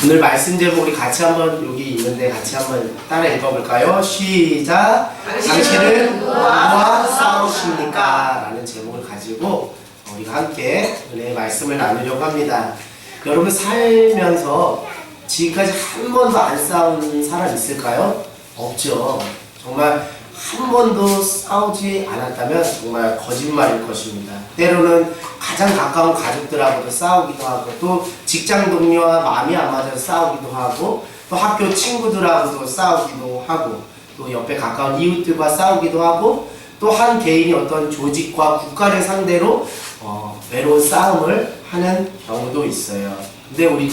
오늘 말씀 제목 우리 같이 한번 여기 있는데 같이 한번 따라 읽어볼까요? 시작! 당신은 누구와 싸우십니까? 라는 제목을 가지고 우리가 함께 은혜의 말씀을 나누려고 합니다. 여러분 살면서 지금까지 한 번도 안 싸운 사람 있을까요? 없죠. 정말 한 번도 싸우지 않았다면 정말 거짓말일 것입니다. 때로는 가장 가까운 가족들하고도 싸우기도 하고, 또 직장 동료와 마음이 안 맞아서 싸우기도 하고, 또 학교 친구들하고도 싸우기도 하고, 또 옆에 가까운 이웃들과 싸우기도 하고, 또 한 개인이 어떤 조직과 국가를 상대로 외로운 싸움을 하는 경우도 있어요. 근데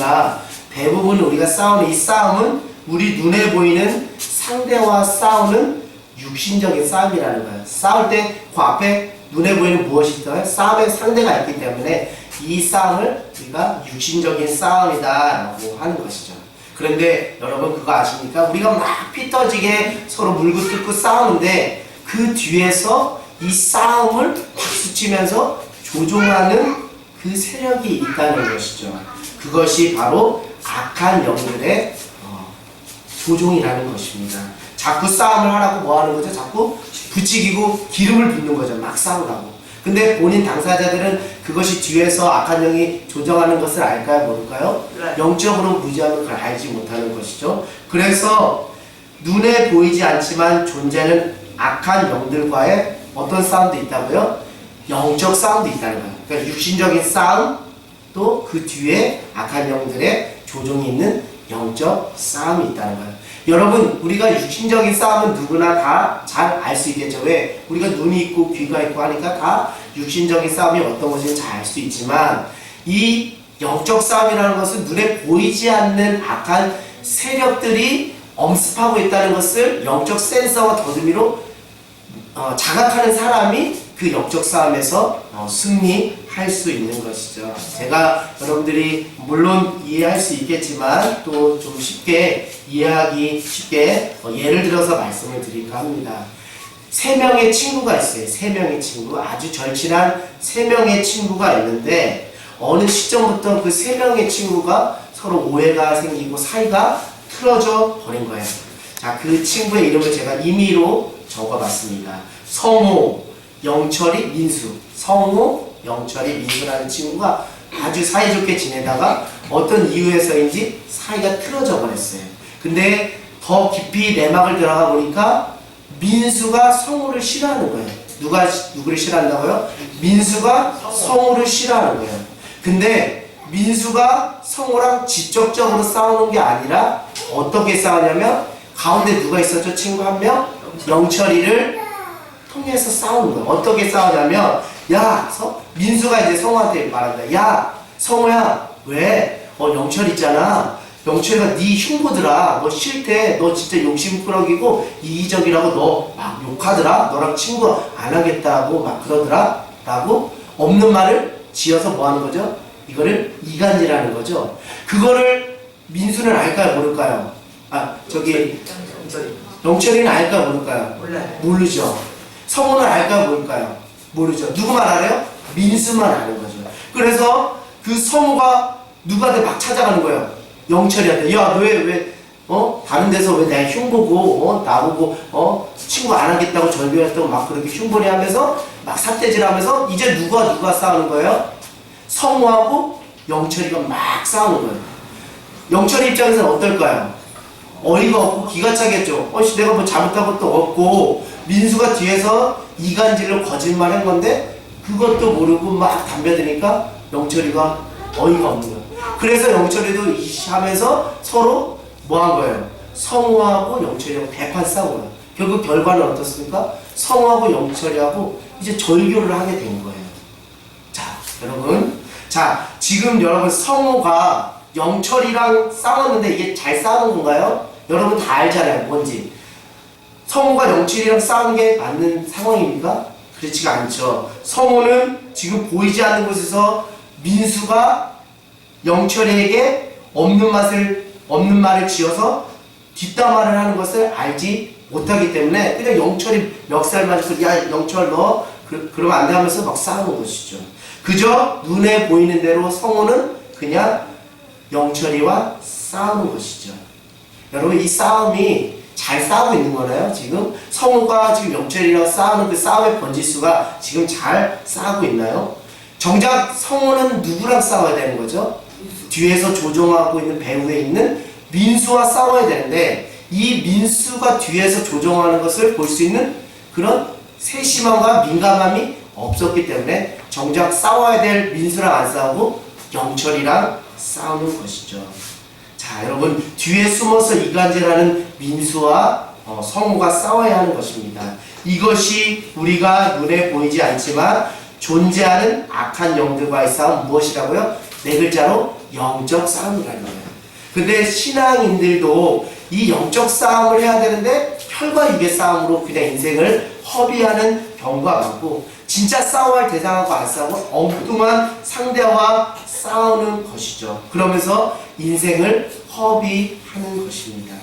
대부분 우리가 싸우는 이 싸움은 우리 눈에 보이는 상대와 싸우는 육신적인 싸움이라는 거예요. 싸울 때 그 앞에 눈에 보이는 무엇이 있어요? 싸움의 상대가 있기 때문에 이 싸움을 우리가 육신적인 싸움이다라고 하는 것이죠. 그런데 여러분 그거 아십니까? 우리가 막 피 터지게 서로 물고 뜯고 싸우는데 그 뒤에서 이 싸움을 박수치면서 조종하는 그 세력이 있다는 것이죠. 그것이 바로 악한 영들의 조종이라는 것입니다. 자꾸 싸움을 하라고 뭐 하는 거죠? 자꾸 부추기고 기름을 붓는 거죠. 막 싸우라고. 근데 본인 당사자들은 그것이 뒤에서 악한 영이 조정하는 것을 알까요? 모를까요? 영적으로 무지하면 그걸 알지 못하는 것이죠. 그래서 눈에 보이지 않지만 존재하는 악한 영들과의 어떤 싸움도 있다고요? 영적 싸움도 있다는 거예요. 그러니까 육신적인 싸움, 또 그 뒤에 악한 영들의 조종이 있는 영적 싸움이 있다는 거예요. 여러분, 우리가 육신적인 싸움은 누구나 다 잘 알 수 있겠죠. 왜? 우리가 눈이 있고 귀가 있고 하니까 다 육신적인 싸움이 어떤 것인지 잘 알 수 있지만, 이 영적 싸움이라는 것은 눈에 보이지 않는 악한 세력들이 엄습하고 있다는 것을 영적 센서와 더듬이로 자각하는 사람이 그 영적 싸움에서 승리할 수 있는 것이죠. 제가 여러분들이 물론 이해할 수 있겠지만 또 좀 쉽게 이해하기 쉽게 예를 들어서 말씀을 드릴까 합니다. 3명의 친구가 있어요. 3명의 친구, 아주 절친한 3명의 친구가 있는데 어느 시점부터 그 3명의 친구가 서로 오해가 생기고 사이가 틀어져 버린 거예요. 자, 그 친구의 이름을 제가 임의로 적어봤습니다. 성호, 영철이, 민수. 성호, 영철이, 민수라는 친구가 아주 사이좋게 지내다가 어떤 이유에서인지 사이가 틀어져 버렸어요. 근데 더 깊이 내막을 들어가 보니까 민수가 성호를 싫어하는 거예요. 누가 누구를 싫어한다고요? 민수가 성호를 싫어하는 거예요. 근데 민수가 성호랑 직접적으로 싸우는 게 아니라 어떻게 싸우냐면 가운데 누가 있었죠? 친구 한 명? 영철이를 통해서 싸우는 거예요. 어떻게 싸우냐면, 민수가 이제 성호한테 말한다. 야, 성호야, 왜? 영철 있잖아. 영철이가 네 흉보더라. 너 싫대. 너 진짜 욕심꾸러기고 이기적이라고 너 막 욕하더라. 너랑 친구 안 하겠다고 막 그러더라. 라고 없는 말을 지어서 뭐 하는 거죠? 이거를 이간질하는 거죠. 그거를 민수는 알까요? 모를까요? 영철이는 알까요? 모를까요? 모르죠. 성호는 알까요? 모를까요? 모르죠. 누구만 알아요? 민수만 아는 거죠. 그래서 그 성호가 누구한테 막 찾아가는 거예요. 영철이한테. 야, 다른 데서 왜 내 흉보고, 나보고, 친구 안 하겠다고 절교했다고 막 그렇게 흉보리 하면서 막 삿대질 하면서 이제 누가 싸우는 거예요? 성호하고 영철이가 막 싸우는 거예요. 영철이 입장에서는 어떨까요? 어이가 없고 기가 차겠죠. 내가 뭐 잘못한 것도 없고, 민수가 뒤에서 이간질로 거짓말 한 건데, 그것도 모르고 막 덤벼드니까 영철이가 어이가 없는 거예요. 그래서 영철이도 하면서 서로 뭐 한 거예요? 성호하고 영철이하고 대판 싸운 거예요. 결국 결과는 어떻습니까? 성호하고 영철이하고 이제 절교를 하게 된 거예요. 자, 여러분. 지금 여러분 성호가 영철이랑 싸웠는데 이게 잘 싸우는 건가요? 여러분 다 알잖아요. 뭔지. 성호가 영철이랑 싸우는 게 맞는 상황입니까? 그렇지가 않죠. 성호는 지금 보이지 않는 곳에서 민수가 영철이에게 없는 말을 지어서 뒷담화를 하는 것을 알지 못하기 때문에 그냥 영철이 멱살만 짚고 야 영철 너 그러면 안 돼 하면서 막 싸우는 것이죠. 그저 눈에 보이는 대로 성호는 그냥 영철이와 싸우는 것이죠. 여러분 이 싸움이 잘 싸우고 있는 거나요? 지금 성우가 지금 영철이랑 싸우는 그 싸움의 번지수가 지금 잘 싸우고 있나요? 정작 성우는 누구랑 싸워야 되는 거죠? 뒤에서 조종하고 있는 배후에 있는 민수와 싸워야 되는데 이 민수가 뒤에서 조종하는 것을 볼 수 있는 그런 세심함과 민감함이 없었기 때문에 정작 싸워야 될 민수랑 안 싸우고 영철이랑 싸우는 것이죠. 자, 여러분 뒤에 숨어서 이간질하는 민수와 성우가 싸워야 하는 것입니다. 이것이 우리가 눈에 보이지 않지만 존재하는 악한 영들과의 싸움 무엇이라고요? 네 글자로 영적 싸움이라는 거예요. 근데 신앙인들도 이 영적 싸움을 해야 되는데 혈과 육의 싸움으로 그냥 인생을 허비하는 경우가 많고 진짜 싸워야 할 대상하고 안 싸우고 엉뚱한 상대와 싸우는 것이죠. 그러면서 인생을 허비하는 것입니다.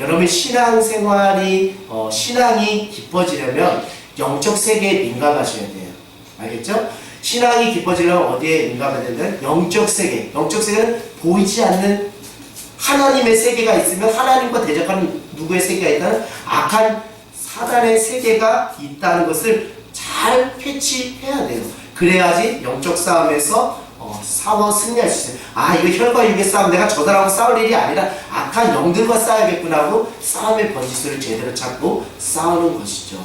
여러분 신앙생활이 신앙이 깊어지려면 영적 세계에 민감하셔야 돼요. 알겠죠? 신앙이 깊어지려면 어디에 민감해야 되는? 영적 세계. 영적 세계는 보이지 않는 하나님의 세계가 있으면 하나님과 대적하는 누구의 세계가 있다는 악한 사단의 세계가 있다는 것을 잘 캐치해야 돼요. 그래야지 영적 싸움에서 싸워 승리할 수 있어요. 아 이거 혈과 육의 싸움 내가 저 사람하고 싸울 일이 아니라 악한 영들과 싸워야겠구나 하고 싸움의 번지수를 제대로 찾고 싸우는 것이죠.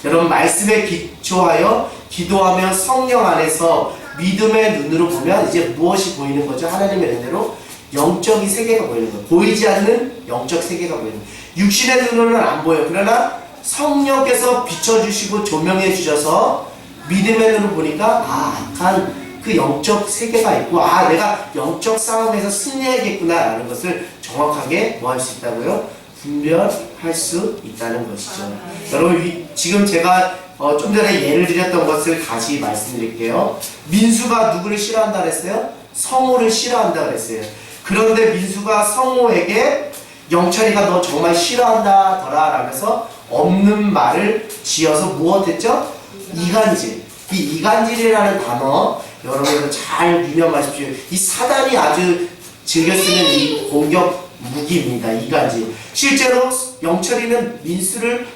여러분 말씀에 기초하여 기도하며 성령 안에서 믿음의 눈으로 보면 이제 무엇이 보이는 거죠? 하나님의 은혜로 영적인 세계가 보이는 거예요. 보이지 않는 영적 세계가 보이는 거예요. 육신의 눈으로는 안 보여요. 그러나 성령께서 비춰주시고 조명해 주셔서 믿음의 눈으로 보니까 악한 그 영적 세계가 있고 내가 영적 싸움에서 승리해야겠구나 라는 것을 정확하게 뭐 할 수 있다고요? 분별할 수 있다는 것이죠. 여러분 지금 제가 좀 전에 예를 드렸던 것을 다시 말씀드릴게요. 민수가 누구를 싫어한다 그랬어요? 성우를 싫어한다 그랬어요. 그런데 민수가 성우에게 영철이가 너 정말 싫어한다 더라 라면서 없는 말을 지어서 무엇했죠? 이간질. 이 이간질이라는 단어 여러분 잘 유념하십시오. 이 사단이 아주 즐겨 쓰는 이 공격 무기입니다. 이간질. 실제로 영철이는 민수를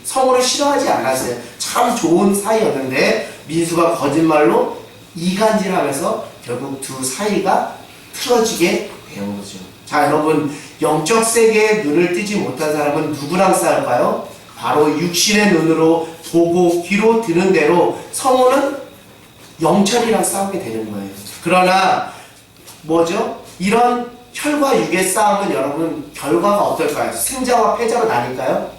성우를 싫어하지 않았어요. 참 좋은 사이였는데 민수가 거짓말로 이간질하면서 결국 두 사이가 틀어지게 되는 거죠. 자 여러분 영적 세계에 눈을 뜨지 못한 사람은 누구랑 싸울까요? 바로 육신의 눈으로 보고 귀로 듣는 대로 성우는 영철이랑 싸우게 되는 거예요. 그러나 뭐죠? 이런 혈과 육의 싸움은 여러분 결과가 어떨까요? 승자와 패자로 나뉠까요?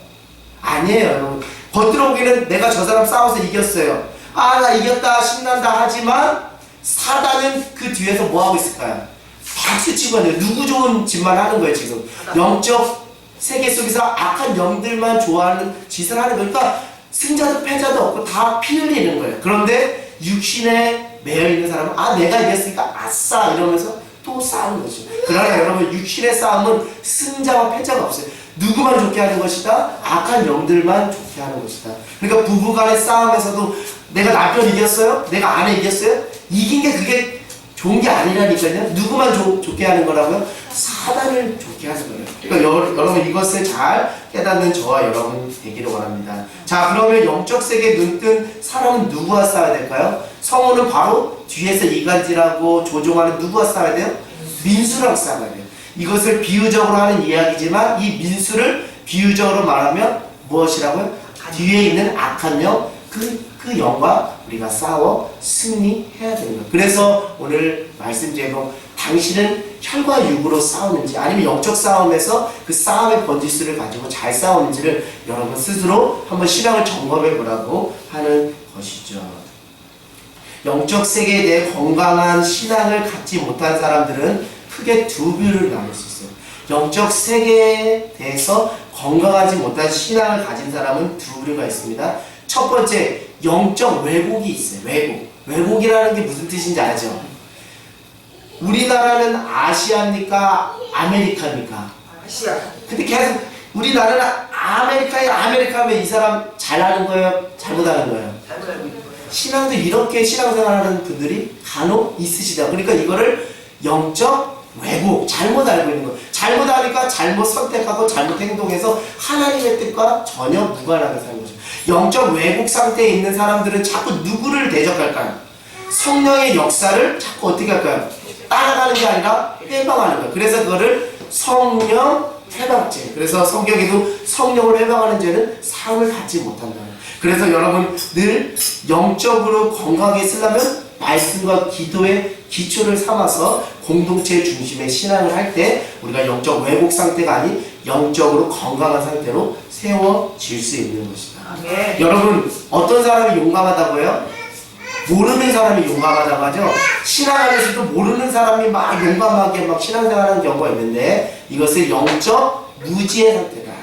아니에요 여러분. 겉으로 보기에는 내가 저 사람 싸워서 이겼어요. 나 이겼다 신난다 하지만 사단은 그 뒤에서 뭐하고 있을까요? 박수치고 있는 누구 좋은 짓만 하는 거예요 지금. 영적 세계 속에서 악한 영들만 좋아하는 짓을 하는 거니까 승자도 패자도 없고 다 피 흘리는 거예요. 그런데 육신에 매여있는 사람은 내가 이겼으니까 아싸 이러면서 또 싸우는 거죠. 그러나 여러분 육신의 싸움은 승자와 패자가 없어요. 누구만 좋게 하는 것이다? 악한 영들만 좋게 하는 것이다. 그러니까 부부간의 싸움에서도 내가 남편 이겼어요? 내가 아내 이겼어요? 이긴 게 그게 좋은 게 아니라니까요. 누구만 좋게 하는 거라고요? 사단을 좋게 하는 거예요. 그러니까 여러분 이것을 잘 깨닫는 저와 여러분 되기를 원합니다. 자 그러면 영적 세계에 눈뜬 사람은 누구와 싸워야 될까요? 성우는 바로 뒤에서 이간질하고 조종하는 누구와 싸워야 돼요? 민수랑 싸워야 돼요. 이것을 비유적으로 하는 이야기지만 이 민수를 비유적으로 말하면 무엇이라고요? 뒤에 있는 악한 영, 그 영과 우리가 싸워 승리해야 되는 거예요. 그래서 오늘 말씀 제목 당신은 혈과 육으로 싸우는지 아니면 영적 싸움에서 그 싸움의 번지수를 가지고 잘 싸우는지를 여러분 스스로 한번 신앙을 점검해 보라고 하는 것이죠. 영적 세계에 대해 건강한 신앙을 갖지 못한 사람들은 크게 두 부류를 나눌 수 있어요. 영적 세계에 대해서 건강하지 못한 신앙을 가진 사람은 두 부류가 있습니다. 첫 번째, 영적 왜곡이 있어요. 왜곡이라는 게 무슨 뜻인지 알죠? 우리나라는 아시아입니까? 아메리카입니까? 아시아. 근데 계속 우리나라는 아메리카면 이 사람 잘하는 거예요? 잘못하는 거예요? 잘못 알고 있는 거예요. 신앙도 이렇게 신앙생활하는 분들이 간혹 있으시다. 그러니까 이거를 영적 왜곡, 잘못 알고 있는 거. 잘못 하니까 잘못 선택하고 잘못 행동해서 하나님의 뜻과 전혀 무관하게 사는 거죠. 영적 왜곡 상태에 있는 사람들은 자꾸 누구를 대적할까요? 성령의 역사를 자꾸 어떻게 할까요? 따라가는 게 아니라 회방하는 거예요. 그래서 그거를 성령 회방죄. 그래서 성경에도 성령을 회방하는 죄는 사함을 받지 못한다. 그래서 여러분 늘 영적으로 건강하게 쓰려면 말씀과 기도의 기초를 삼아서 공동체 중심의 신앙을 할 때 우리가 영적 왜곡 상태가 아닌 영적으로 건강한 상태로 세워질 수 있는 것이다. 네. 여러분 어떤 사람이 용감하다고요? 모르는 사람이 용감하다고 하죠. 신앙 안에서도 모르는 사람이 막 용감하게 막 신앙생활하는 경우가 있는데 이것은 영적 무지의 상태다.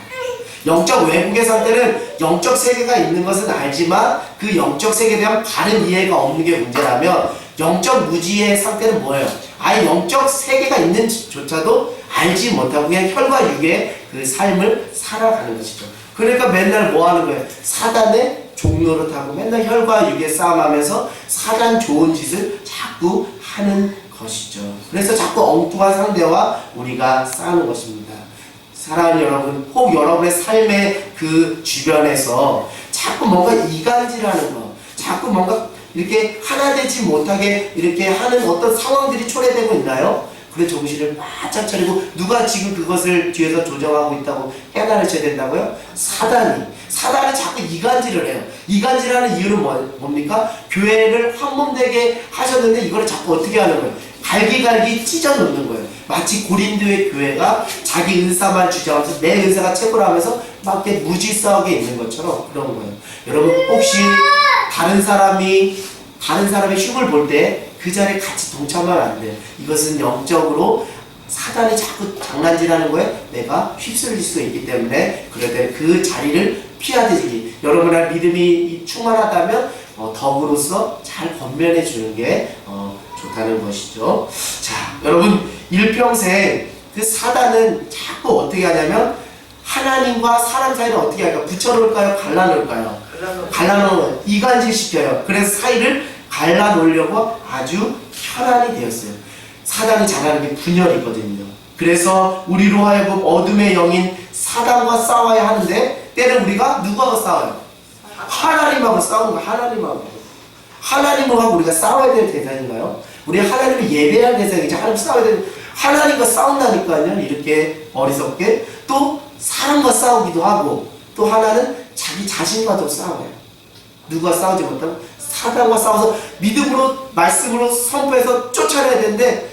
영적 왜곡의 상태는 영적 세계가 있는 것은 알지만 그 영적 세계에 대한 바른 이해가 없는 게 문제라면 영적 무지의 상태는 뭐예요? 아예 영적 세계가 있는지조차도 알지 못하고 그냥 혈과 육의 그 삶을 살아가는 것이죠. 그러니까 맨날 뭐 하는 거예요? 사단의 종로를 타고 맨날 혈과 육의 싸움하면서 사단 좋은 짓을 자꾸 하는 것이죠. 그래서 자꾸 엉뚱한 상대와 우리가 싸우는 것입니다. 사랑하는 여러분, 혹 여러분의 삶의 그 주변에서 자꾸 뭔가 이간질하는 거, 자꾸 뭔가 이렇게 하나 되지 못하게 이렇게 하는 어떤 상황들이 초래되고 있나요? 그래 정신을 바짝 차리고 누가 지금 그것을 뒤에서 조정하고 있다고 깨달으셔야 된다고요? 사단이 자꾸 이간질을 해요. 이간질하는 이유는 뭡니까? 교회를 한몸되게 하셨는데 이걸 자꾸 어떻게 하는 거예요? 갈기갈기 찢어 놓는 거예요. 마치 고린도의 교회가 자기 은사만 주장하면서 내 은사가 최고라 하면서 막 이렇게 무질서하게 있는 것처럼 그런 거예요. 여러분 혹시 다른 사람이 흉을 볼 때 그 자리에 같이 동참하면 안 돼요. 이것은 영적으로 사단이 자꾸 장난질하는 거에 내가 휩쓸릴 수 있기 때문에 그럴 때 그 자리를 피하듯이 여러분의 믿음이 충만하다면 덕으로서 잘 권면해 주는 게 좋다는 것이죠. 자, 여러분 일평생 그 사단은 자꾸 어떻게 하냐면 하나님과 사람 사이를 어떻게 할까? 붙여놓을까요? 갈라놓을까요? 갈라놓으면 이간질 시켜요. 그래서 사이를 갈라놓으려고 아주 편안히 되었어요. 사단이 잘하는 게 분열이거든요. 그래서 우리로 하여금 어둠의 영인 사단과 싸워야 하는데 때는 우리가 누구하고 싸워요? 하나님하고 싸우는 거예요. 하나님하고 우리가 싸워야 될 대상인가요? 우리가 하나님을 예배할 대상이지 하나님 싸워야 되는 하나님과 싸운다니까요. 이렇게 어리석게 또 사람과 싸우기도 하고 또 하나는 자기 자신과도 싸워요. 누가 싸우지 못하고 사단과 싸워서 믿음으로 말씀으로 선포해서 쫓아내야 되는데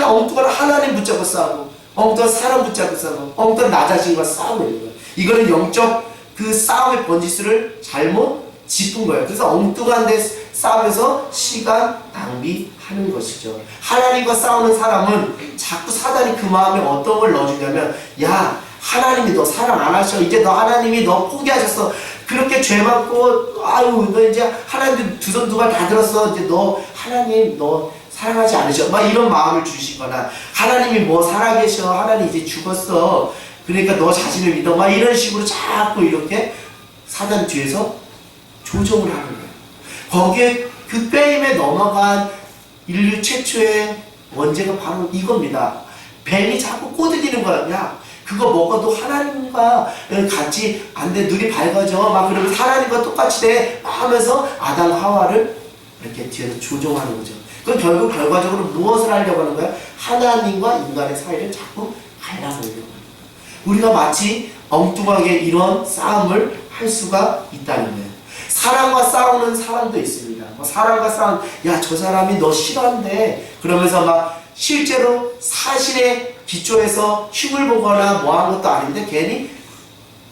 엉뚱한 하나님 붙잡고 싸우고 엉뚱한 사람 붙잡고 싸우고 엉뚱한 나 자신과 싸우고 있는 거예요. 이거는 영적 그 싸움의 번지수를 잘못 짚은 거예요. 그래서 엉뚱한 데 싸우면서 시간 낭비하는 것이죠. 하나님과 싸우는 사람은 자꾸 사단이 그 마음에 어떤 걸 넣어주냐면 야 하나님이 너 사랑 안 하셔. 이제 너 하나님이 너 포기하셨어. 그렇게 죄 많고 아유 너 이제 하나님 두 손 두 발 다 들었어. 이제 너 하나님 너 사랑하지 않으셔. 막 이런 마음을 주시거나 하나님이 뭐 살아계셔. 하나님 이제 죽었어. 그러니까 너 자신을 믿어. 막 이런 식으로 자꾸 이렇게 사단 뒤에서 조정을 하는 거예요. 거기에 그 게임에 넘어간 인류 최초의 원죄가 바로 이겁니다. 뱀이 자꾸 꼬드기는 거야. 야 그거 먹어도 하나님과 같이 안 돼. 눈이 밝아져. 막 그러면 하나님과 똑같이 돼. 하면서 아담 하와를 이렇게 뒤에서 조종하는 거죠. 그럼 결국 결과적으로 무엇을 하려고 하는 거야? 하나님과 인간의 사이를 자꾸 갈라놓으려고 하는 거야. 우리가 마치 엉뚱하게 이런 싸움을 할 수가 있다는 거예요. 사람과 싸우는 사람도 있습니다. 사람과 싸우는 야 저 사람이 너 싫어한대. 그러면서 막 실제로 사실에 기초해서 흉을 보거나 뭐 한 것도 아닌데 괜히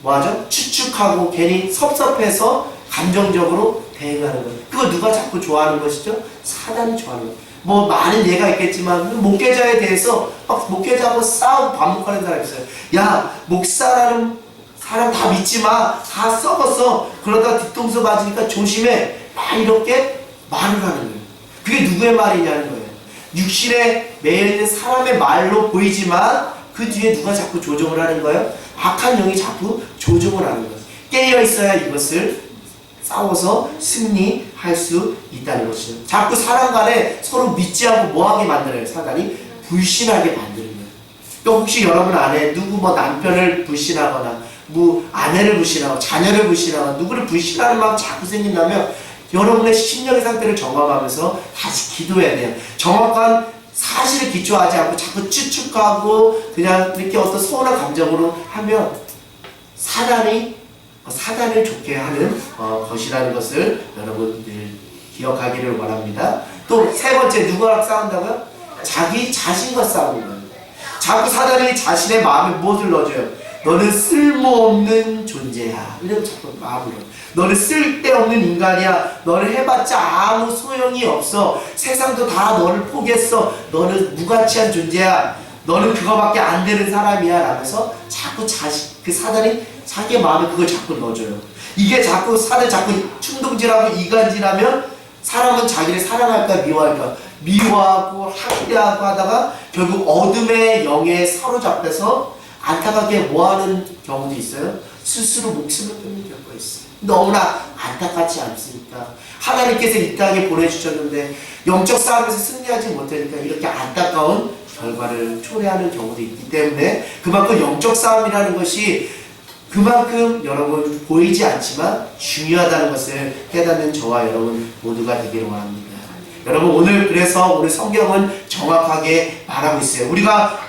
뭐하죠? 추측하고 괜히 섭섭해서 감정적으로 대응하는 거예요. 그거 누가 자꾸 좋아하는 것이죠? 사단이 좋아하는 거예요. 뭐 많은 예가 있겠지만 목회자에 대해서 목회자하고 싸우고 반복하는 사람이 있어요. 야 목사라는 사람 다 믿지 마. 다 썩었어. 그러다가 뒤통수 맞으니까 조심해. 막 이렇게 말을 하는 거예요. 그게 누구의 말이냐는 거예요. 육신에 매여있는 사람의 말로 보이지만 그 뒤에 누가 자꾸 조정을 하는 거예요? 악한 영이 자꾸 조정을 하는 거예요. 깨어있어야 이것을 싸워서 승리할 수 있다는 것이죠. 자꾸 사람 간에 서로 믿지 않고 뭐하게 만들어요. 사단이 불신하게 만드는 거예요. 또 혹시 여러분 안에 누구 뭐 남편을 불신하거나 뭐 아내를 불신하고 자녀를 불신하거나 누구를 불신하는 마음 자꾸 생긴다면 여러분의 심령의 상태를 점검하면서 다시 기도해야 돼요. 정확한 사실을 기초하지 않고 자꾸 추측하고 그냥 이렇게 어떤 서운한 감정으로 하면 사단을 좋게 하는 것이라는 것을 여러분들 기억하기를 원합니다. 또 세 번째, 누구랑 싸운다고요? 자기 자신과 싸우는 거예요. 자꾸 사단이 자신의 마음에 무엇을 넣어줘요? 너는 쓸모없는 존재야. 이러면 자꾸 마음으로. 너는 쓸데없는 인간이야. 너를 해봤자 아무 소용이 없어. 세상도 다 너를 포기했어. 너는 무가치한 존재야. 너는 그거밖에 안 되는 사람이야. 라면서 자꾸 그 사단이 자기 마음에 그걸 자꾸 넣어줘요. 이게 자꾸 사단이 자꾸 충동질하고 이간질하면 사람은 자기를 사랑할까 미워할까? 미워하고 학대하고 하다가 결국 어둠의 영에 사로잡혀서 안타깝게 뭐하는 경우도 있어요? 스스로 목숨을 끊는 경우가 있어요. 너무나 안타깝지 않습니까? 하나님께서 이 땅에 보내주셨는데 영적 싸움에서 승리하지 못하니까 이렇게 안타까운 결과를 초래하는 경우도 있기 때문에 그만큼 영적 싸움이라는 것이 그만큼 여러분 보이지 않지만 중요하다는 것을 깨닫는 저와 여러분 모두가 되기를 원합니다. 여러분 그래서 오늘 성경은 정확하게 말하고 있어요. 우리가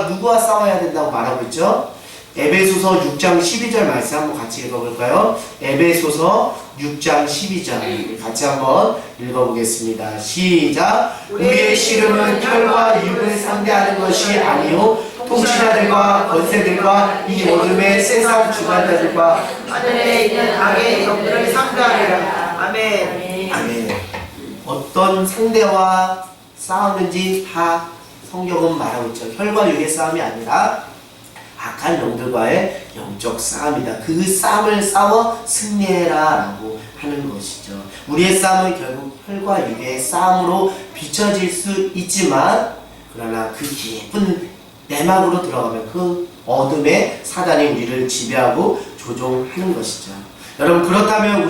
누구와 싸워야 된다고 말하고 있죠? 에베소서 6장 12절 말씀 한번 같이 읽어볼까요? 에베소서 6장 12절 같이 한번 읽어보겠습니다. 시작! 우리의 씨름은 혈과 육을 상대하는 것이 아니요 통치자들과 권세들과 이 어둠의 세상 주관자들과 하늘에 있는 악의 영들을 상대하리라. 아멘. 아멘. 어떤 상대와 싸우는지 다 성경은 말하고 있죠. 혈과 육의 싸움이 아니라 악한 영들과의 영적 싸움이다. 그 싸움을 싸워 승리해라 라고 하는 것이죠. 우리의 싸움은 결국 혈과 육의 싸움으로 비춰질 수 있지만 그러나 그 깊은 내막으로 들어가면 그 어둠의 사단이 우리를 지배하고 조종하는 것이죠. 여러분 그렇다면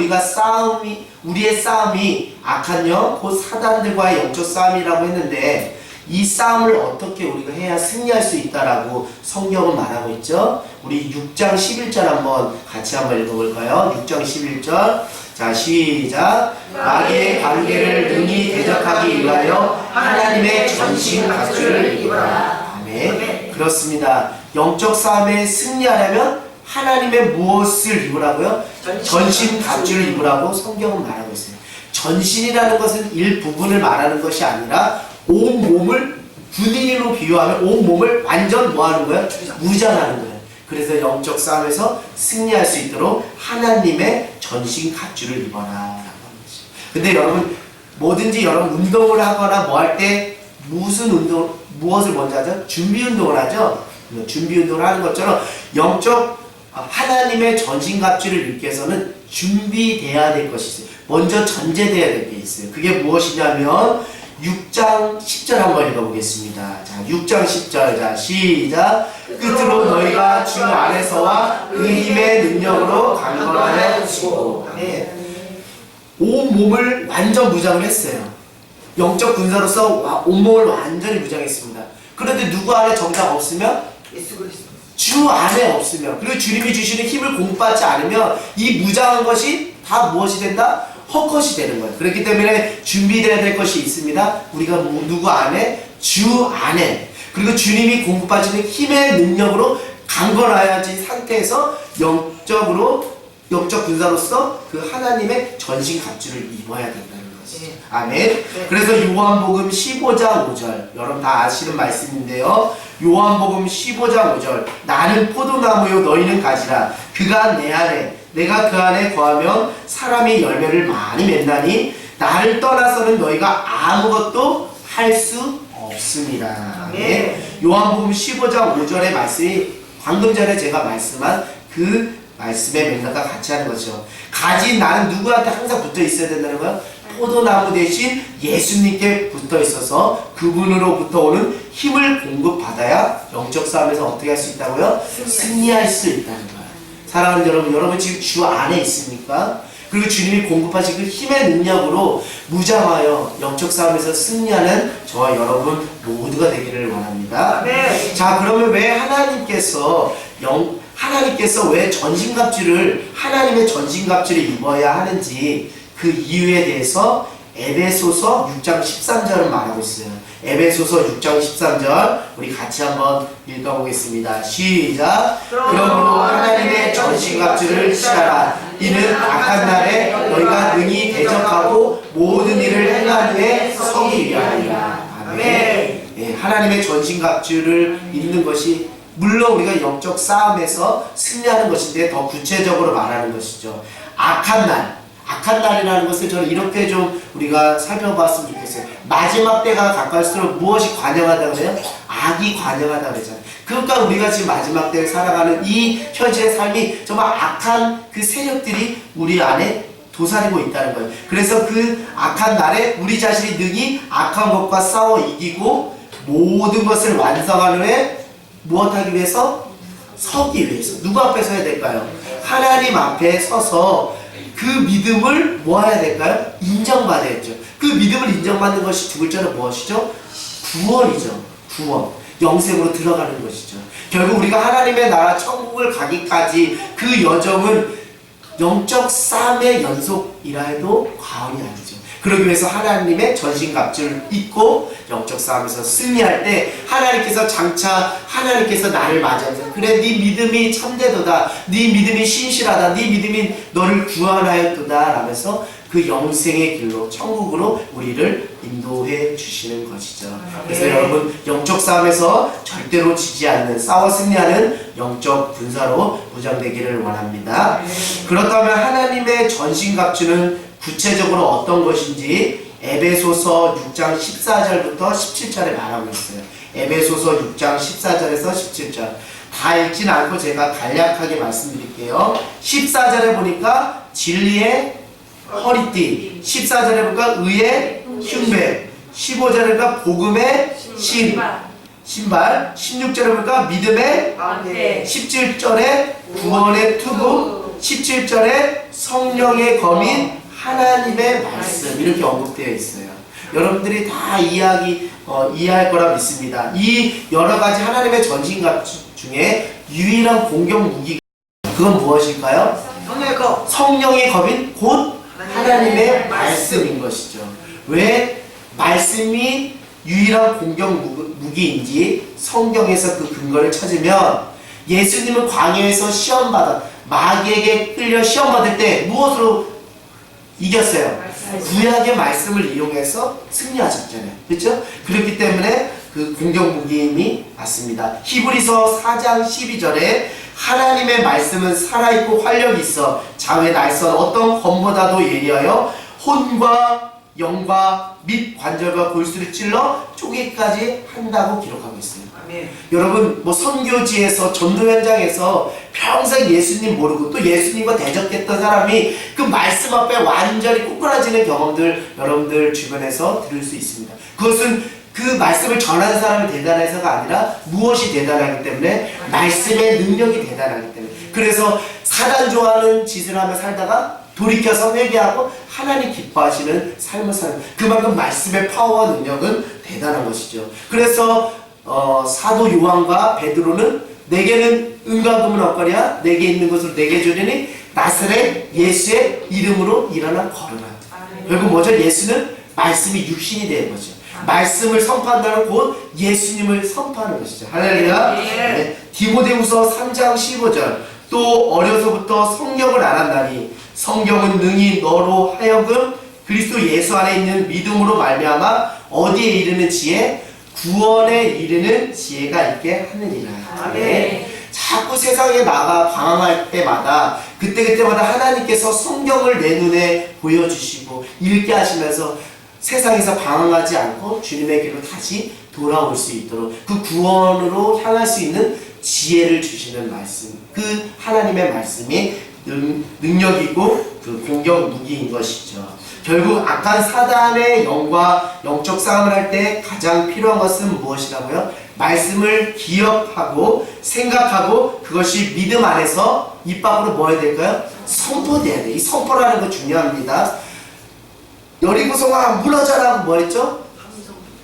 우리의 싸움이 악한 영, 곧 사단들과의 영적 싸움이라고 했는데 이 싸움을 어떻게 우리가 해야 승리할 수 있다라고 성경은 말하고 있죠. 우리 6장 11절 한번 같이 한번 읽어볼까요? 6장 11절 자 시작. 마귀의 관계를 능히 대적하기 위하여 하나님의 전신 갑주를 입어라. 아멘. 그렇습니다. 영적 싸움에 승리하려면 하나님의 무엇을 입으라고요? 전신 갑주를 입으라고 성경은 말하고 있어요. 전신이라는 것은 일부분을 말하는 것이 아니라 온 몸을 군인으로 비유하면 온 몸을 완전 뭐하는 거예요? 무장하는 거예요. 그래서 영적 싸움에서 승리할 수 있도록 하나님의 전신 갑주를 입어라 라고 하는 거죠. 근데 여러분 뭐든지 여러분 운동을 하거나 뭐 할 때 무엇을 먼저 하죠? 준비 운동을 하죠. 준비 운동을 하는 것처럼 하나님의 전신갑주를 입기 위해서는 준비돼야 될 것이 있어요. 먼저 전제돼야 될 게 있어요. 그게 무엇이냐면 6장 10절 한번 읽어보겠습니다. 자, 6장 10절 자 시작. 끝으로 너희가 주 안에서와 그 힘의 능력으로 강건하여 지고. 온 몸을 완전 무장을 했어요. 영적 군사로서 온몸을 완전히 무장했습니다. 그런데 누구 안에 정작 없으면? 예수 그리스도. 주 안에 없으면, 그리고 주님이 주시는 힘을 공부받지 않으면 이 무장한 것이 다 무엇이 된다? 헛것이 되는 거예요. 그렇기 때문에 준비되어야 될 것이 있습니다. 우리가 누구 안에? 주 안에. 그리고 주님이 공급하시는 힘의 능력으로 강건해야지 상태에서 영적 군사로서 그 하나님의 전신 갑주를 입어야 된다는 것이죠. 아멘. 그래서 요한복음 15장 5절 여러분 다 아시는 말씀인데요. 요한복음 15장 5절 나는 포도나무요 너희는 가지라. 그가 내 안에 내가 그 안에 거하면 사람이 열매를 많이 맺나니 나를 떠나서는 너희가 아무것도 할 수 없습니다. 요한복음 15장 5절의 말씀이 방금 전에 제가 말씀한 그 말씀의 맥락과 같이 하는 거죠. 나는 누구한테 항상 붙어 있어야 된다는 거예요? 포도나무 대신 예수님께 붙어 있어서 그분으로부터 오는 힘을 공급받아야 영적 싸움에서 어떻게 할 수 있다고요? 승리할 수 있다는 거예요. 사랑하는 여러분 지금 주 안에 있습니까? 그리고 주님이 공급하신 그 힘의 능력으로 무장하여 영적 싸움에서 승리하는 저와 여러분 모두가 되기를 원합니다. 아멘. 자, 그러면 왜 하나님께서 왜 하나님의 전신갑주를 입어야 하는지 그 이유에 대해서 에베소서 6장 13절을 말하고 있어요. 에베소서 6장 13절 우리 같이 한번 읽어보겠습니다. 시작. 그러므로 하나님의 전신갑주를 취하라. 이는 악한 날에 너희가 능히 대적하고 모든 일을 행한 후에 서기 위하리라. 아멘. 네, 하나님의 전신갑주를 입는 것이 물론 우리가 영적 싸움에서 승리하는 것인데 더 구체적으로 말하는 것이죠. 악한 날이라는 것을 저는 이렇게 좀 우리가 살펴봤으면 좋겠어요. 마지막 때가 가까울수록 무엇이 관영하다고 그래요? 악이 관영하다고 그러잖아요. 그러니까 우리가 지금 마지막 때를 살아가는 이 현실의 삶이 정말 악한 그 세력들이 우리 안에 도사리고 있다는 거예요. 그래서 그 악한 날에 우리 자신이 능히 악한 것과 싸워 이기고 모든 것을 완성하는 후에 무엇하기 위해서? 서기 위해서. 누구 앞에 서야 될까요? 하나님 앞에 서서 그 믿음을 뭐 해야 될까요? 인정받아야죠. 그 믿음을 인정받는 것이 두 글자는 무엇이죠? 구원이죠. 구원. 영생으로 들어가는 것이죠. 결국 우리가 하나님의 나라 천국을 가기까지 그 여정은 영적 싸움의 연속이라 해도 과언이 아니죠. 그러기 위해서 하나님의 전신갑주를 입고 영적 싸움에서 승리할 때 하나님께서 나를 맞이하면서 그래 네 믿음이 참되도다, 네 믿음이 신실하다, 네 믿음이 너를 구원하였도다 라면서 그 영생의 길로 천국으로 우리를 인도해 주시는 것이죠. 그래서 여러분 영적 싸움에서 절대로 지지 않는 싸워 승리하는 영적 군사로 무장되기를 원합니다. 그렇다면 하나님의 전신갑주는 구체적으로 어떤 것인지 에베소서 6장 14절부터 17절에 말하고 있어요. 에베소서 6장 14절에서 17절 다 읽진 않고 제가 간략하게 말씀드릴게요. 14절에 보니까 진리의 허리띠, 14절에 보니까 의의 흉배, 15절에 보니까 복음의 신발, 16절에 보니까 믿음의 아멘. 17절에 구원의 투구, 17절에 성령의 검인 하나님의 말씀 이렇게 언급되어 있어요. 여러분들이 다 이해할 거라 믿습니다. 이 여러 가지 하나님의 전신갑 중에 유일한 공격 무기가 그건 무엇일까요? 성령의 검인 곧 하나님의 말씀인 것이죠. 왜 말씀이 유일한 공격 무기인지 성경에서 그 근거를 찾으면 예수님은 광야에서 마귀에게 끌려 시험받을 때 무엇으로 이겼어요? 구약의 말씀을 이용해서 승리하셨잖아요. 그렇죠? 그렇기 때문에 그 공격 무기임이 맞습니다. 히브리서 4장 12절에 하나님의 말씀은 살아있고 활력이 있어 자외 날선 어떤 검보다도 예리하여 혼과 영과 및 관절과 골수를 찔러 쪼개기까지 한다고 기록하고 있어요. 아멘. 여러분 선교지에서 전도 현장에서 평생 예수님 모르고 또 예수님과 대적했던 사람이 그 말씀 앞에 완전히 꼬꾸라지는 경험들 여러분들 주변에서 들을 수 있습니다. 그것은 그 말씀을 전하는 사람이 대단해서가 아니라 무엇이 대단하기 때문에 말씀의 능력이 대단하기 때문에 그래서 사단 좋아하는 짓을 하며 살다가 돌이켜서 회개하고 하나님 기뻐하시는 삶을 사는 그만큼 말씀의 파워와 능력은 대단한 것이죠. 그래서 사도 요한과 베드로는 내게는 은과 금은 없거니와 내게 있는 것으로 내게 주리니 나사렛 예수의 이름으로 일어나 걸어라. 결국 뭐죠? 예수는 말씀이 육신이 된 거죠. 말씀을 선포한다는 곧 예수님을 선포하는 것이죠. 할렐루야. 네. 디모데후서 3장 15절 또 어려서부터 성경을 알았나니 성경은 능히 너로 하여금 그리스도 예수 안에 있는 믿음으로 말미암아 어디에 이르는 지혜? 구원에 이르는 지혜가 있게 하느니라. 아멘. 자꾸 세상에 나가 방황할 때마다 그때마다 하나님께서 성경을 내 눈에 보여주시고 읽게 하시면서 세상에서 방황하지 않고 주님의 길로 다시 돌아올 수 있도록 그 구원으로 향할 수 있는 지혜를 주시는 말씀, 그 하나님의 말씀이 능력이고 그 공격 무기인 것이죠. 결국 악한 사단의 영과 영적 싸움을 할 때 가장 필요한 것은 무엇이라고요? 말씀을 기억하고 생각하고 그것이 믿음 안에서 입 밖으로 뭐 해야 될까요? 선포돼야 돼. 이 선포라는 거 중요합니다. 여리고성아 무너져라 뭐 했죠?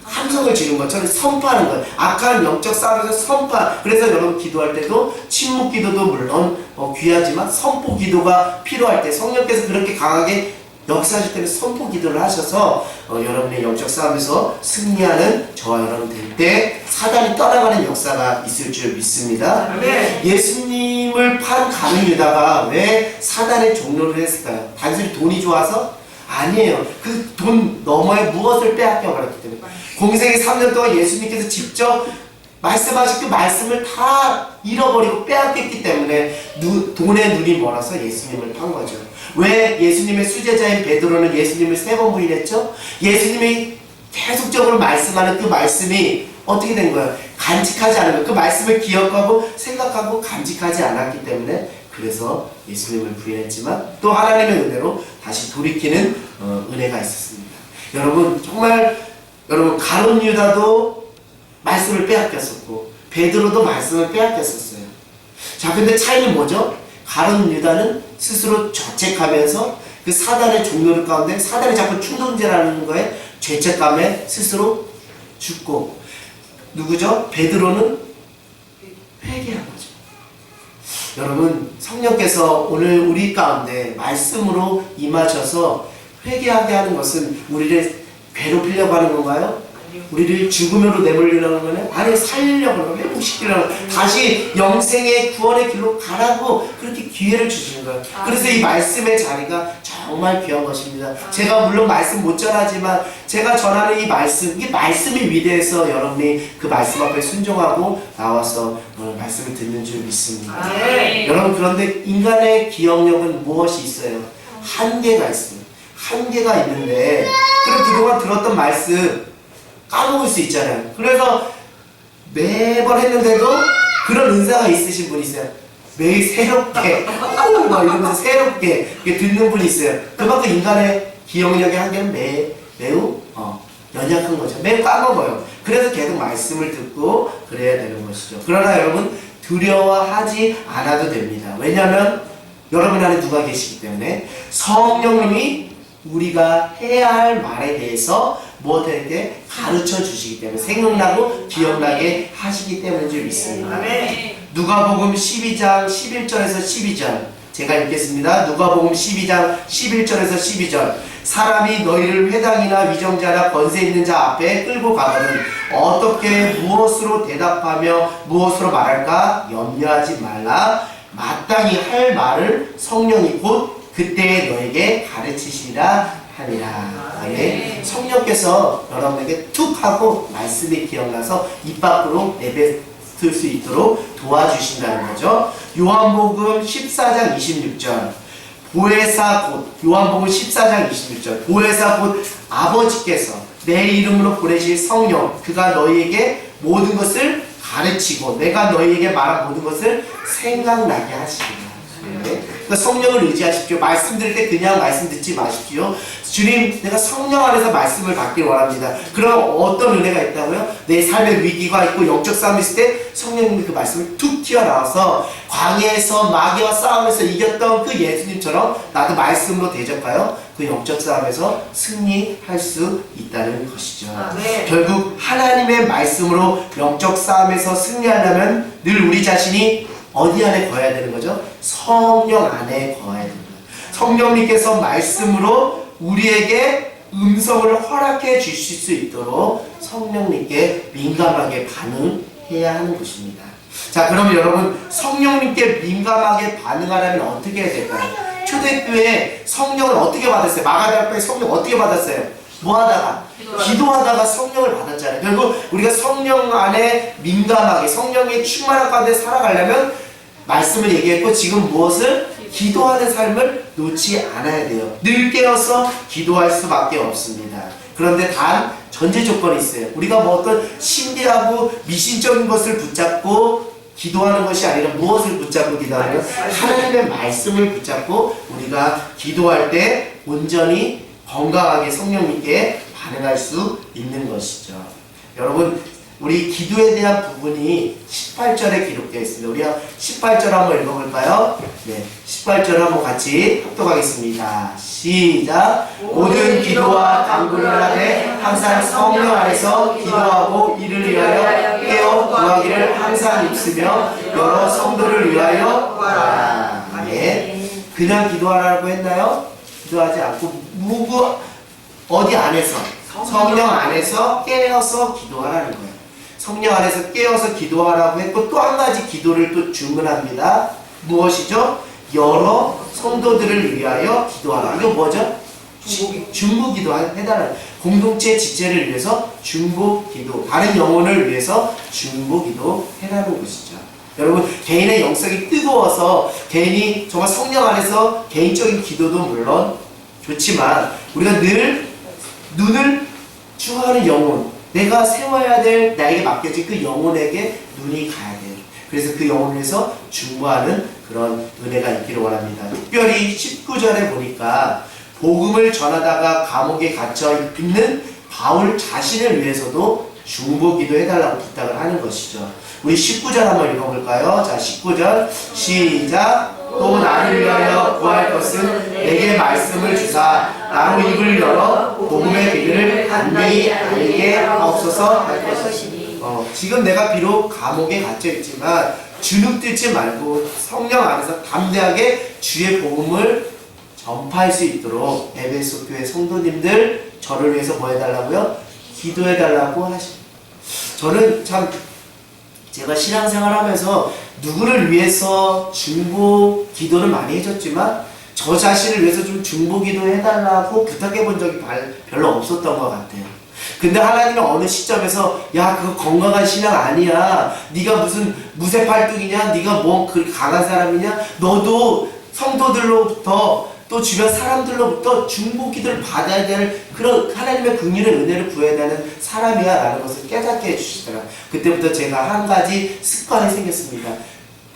함성을 지른 것처럼 선포하는 거예요. 악한 영적 싸움에서 선포. 그래서 여러분 기도할 때도 침묵 기도도 물론 귀하지만 선포 기도가 필요할 때 성령께서 그렇게 강하게 역사하실 때는 선포 기도를 하셔서 여러분의 영적 싸움에서 승리하는 저와 여러분 될 때 사단이 떠나가는 역사가 있을 줄 믿습니다. 아멘. 예수님을 판 가룟 유다가 왜 사단의 종로를 했을까요? 단순히 돈이 좋아서? 아니에요. 그 돈 너머에 무엇을 빼앗겨 버렸기 때문에. 공생의 3년 동안 예수님께서 직접 말씀하신 그 말씀을 다 잃어버리고 빼앗겼기 때문에 돈의 눈이 멀어서 예수님을 판 거죠. 왜 예수님의 수제자인 베드로는 예수님을 3번 부인했죠? 예수님이 계속적으로 말씀하는 그 말씀이 어떻게 된 거예요? 간직하지 않은 거예요. 그 말씀을 기억하고 생각하고 간직하지 않았기 때문에 그래서 예수님을 부인했지만 또 하나님의 은혜로 다시 돌이키는 은혜가 있었습니다. 여러분 정말 여러분 가룟 유다도 말씀을 빼앗겼었고 베드로도 말씀을 빼앗겼었어요. 자, 근데 차이는 뭐죠? 가룟 유다는 스스로 자책하면서 그 사단의 종로를 가운데 사단이 자꾸 충동질하는 거에 죄책감에 스스로 죽고, 누구죠? 베드로는 회개한 거죠. 여러분 성령께서 오늘 우리 가운데 말씀으로 임하셔서 회개하게 하는 것은 우리를 괴롭히려고 하는 건가요? 우리를 죽음으로 내몰리려는 거는? 아니, 살리려고 하는 거예요. 회복시키려고, 다시 영생의 구원의 길로 가라고 그렇게 기회를 주시는 거예요. 그래서 이 말씀의 자리가 정말 귀한 것입니다. 제가 물론 말씀 못 전하지만 제가 전하는 이 말씀이 위대해서 여러분이 그 말씀 앞에 순종하고 나와서 말씀을 듣는 줄 믿습니다. 여러분, 그런데 인간의 기억력은 무엇이 있어요? 한계가 있어요. 한계가 있는데, 그럼 그동안 들었던 말씀 까먹을 수 있잖아요. 그래서 매번 했는데도 그런 은사가 있으신 분이 있어요. 매일 새롭게 막 이러면서 새롭게 듣는 분이 있어요. 그만큼 인간의 기억력의 한계는 매우 연약한 거죠. 매우 까먹어요. 그래서 계속 말씀을 듣고 그래야 되는 것이죠. 그러나 여러분 두려워하지 않아도 됩니다. 왜냐하면 여러분 안에 누가 계시기 때문에 성령님이 우리가 해야 할 말에 대해서 무엇에게 가르쳐 주시기 때문에 생각나고 기억나게 하시기 때문인 줄 믿습니다. 누가복음 12장 11절에서 12절 제가 읽겠습니다. 누가복음 12장 11절에서 12절 사람이 너희를 회당이나 위정자나 권세 있는 자 앞에 끌고 가거든 어떻게 무엇으로 대답하며 무엇으로 말할까 염려하지 말라. 마땅히 할 말을 성령이 곧 그때 너에게 가르치시리라 하니라. 아멘. 성령께서 여러분에게 툭 하고 말씀이 기억나서 입 밖으로 내뱉을 수 있도록 도와주신다는 거죠. 요한복음 14장 26절 보혜사 곧 요한복음 14장 26절 보혜사 곧 아버지께서 내 이름으로 보내실 성령 그가 너희에게 모든 것을 가르치고 내가 너희에게 말한 모든 것을 생각나게 하시리라. 그러니까 성령을 의지하십시오. 말씀 들을 때 그냥 말씀 듣지 마십시오. 주님, 내가 성령 안에서 말씀을 받길 원합니다. 그럼 어떤 은혜가 있다고요? 내 삶에 위기가 있고 영적 싸움이 있을 때 성령님이 그 말씀을 툭 튀어나와서 광야에서 마귀와 싸움에서 이겼던 그 예수님처럼 나도 말씀으로 대적하여 그 영적 싸움에서 승리할 수 있다는 것이죠. 결국 하나님의 말씀으로 영적 싸움에서 승리하려면 늘 우리 자신이 어디 안에 거해야 되는 거죠? 성령 안에 거해야 되는 거예요. 성령님께서 말씀으로 우리에게 음성을 허락해 주실 수 있도록 성령님께 민감하게 반응해야 하는 것입니다. 자, 그럼 여러분 성령님께 민감하게 반응하려면 어떻게 해야 될까요? 초대교회 성령을 어떻게 받았어요? 마가다락방에 성령 어떻게 받았어요? 뭐하다가? 기도하다가 성령을 받았잖아요. 결국 우리가 성령 안에 민감하게 성령의 충만한 가운데 살아가려면 말씀을 얘기했고 지금 무엇을? 기도하는 삶을 놓지 않아야 돼요. 늘 깨어서 기도할 수밖에 없습니다. 그런데 단 전제 조건이 있어요. 우리가 뭐 어떤 신비하고 미신적인 것을 붙잡고 기도하는 것이 아니라 무엇을 붙잡고 기도하는 것? 하나님의 말씀을 붙잡고 우리가 기도할 때 온전히 건강하게 성령님께 반응할 수 있는 것이죠. 여러분 우리 기도에 대한 부분이 18절에 기록되어 있습니다. 우리가 18절 한번 읽어볼까요? 네, 18절 한번 같이 합독하겠습니다. 시작! 모든 기도와 간구를 하되 항상 성령 안에서 기도하고 이를 위하여 깨어 구하기를 항상 입으며 여러 성도를 위하여 구하라. 아멘. 그냥 기도하라고 했나요? 기도하지 않고 어디 안에서? 성령 안에서 깨어서 기도하라는 거예요. 성령 안에서 깨어서 기도하라고 했고 또 한 가지 기도를 또 주문합니다. 무엇이죠? 여러 성도들을 위하여 기도하라. 이거 뭐죠? 중보기도 해달라는 공동체 지체를 위해서 중보기도, 다른 영혼을 위해서 중보기도 해라는 것이죠. 여러분 개인의 영성이 뜨거워서 개인이 정말 성령 안에서 개인적인 기도도 물론 좋지만 우리가 늘 눈을 추구하는 영혼, 내가 세워야 될 나에게 맡겨진 그 영혼에게 눈이 가야 돼요. 그래서 그 영혼을 위해서 중보하는 그런 은혜가 있기를 원합니다. 특별히 19절에 보니까 복음을 전하다가 감옥에 갇혀 있는 바울 자신을 위해서도 중보기도 해달라고 부탁을 하는 것이죠. 우리 19절 한번 읽어볼까요? 자, 19절 시작! 또 나를 위하여 구할 것은 내게 말씀을 주사 나로 입을 열어 복음의 비밀을 간밀히 알게 하옵소서 할 것이니. 지금 내가 비록 감옥에 갇혀 있지만 주눅 들지 말고 성령 안에서 담대하게 주의 복음을 전파할 수 있도록 에베소 교회 성도님들 저를 위해서 뭐 해달라고요? 기도해달라고 하십니다. 저는 참 제가 신앙생활 하면서 누구를 위해서 중보 기도를 많이 해줬지만 저 자신을 위해서 좀 중보 기도 해달라고 부탁해 본 적이 별로 없었던 것 같아요. 근데 하나님은 어느 시점에서 야 그거 건강한 신앙 아니야, 네가 무슨 무쇠팔뚝이냐, 네가 뭐 그렇게 강한 사람이냐, 너도 성도들로부터 또 주변 사람들로부터 중보 기도를 받아야 될 그런 하나님의 긍휼의 은혜를 구해야 되는 사람이야 라는 것을 깨닫게 해주시더라. 그때부터 제가 한 가지 습관이 생겼습니다.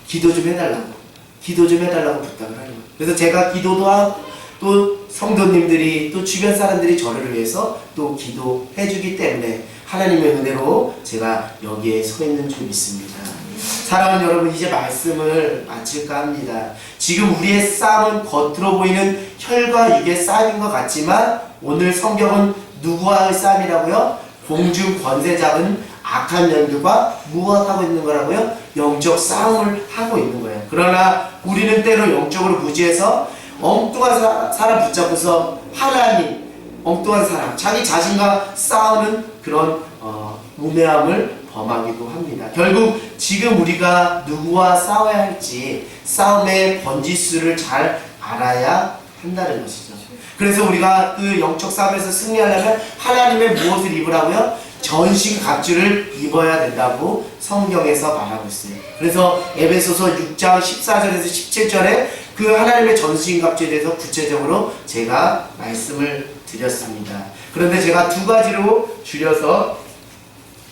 기도 좀 해달라고, 기도 좀 해달라고 부탁을 하는 거예요. 그래서 제가 기도도 하고 또 성도님들이 또 주변 사람들이 저를 위해서 또 기도해주기 때문에 하나님의 은혜로 제가 여기에 서 있는 줄 믿습니다. 사랑하는 여러분, 이제 말씀을 마칠까 합니다. 지금 우리의 싸움은 겉으로 보이는 혈과 육의 싸움인 것 같지만 오늘 성경은 누구와의 싸움이라고요? 공중 권세 잡은 악한 영들과 무엇하고 있는 거라고요? 영적 싸움을 하고 있는 거예요. 그러나 우리는 때로 영적으로 무지해서 엉뚱한 사람 붙잡고서 하나님, 엉뚱한 사람, 자기 자신과 싸우는 그런 우매함을 범하기도 합니다. 결국 지금 우리가 누구와 싸워야 할지 싸움의 번지수를 잘 알아야 한다는 것이죠. 그래서 우리가 그 영적 싸움에서 승리하려면 하나님의 무엇을 입으라고요? 전신 갑주를 입어야 된다고 성경에서 말하고 있어요. 그래서 에베소서 6장 14절에서 17절에 그 하나님의 전신 갑주에 대해서 구체적으로 제가 말씀을 드렸습니다. 그런데 제가 두 가지로 줄여서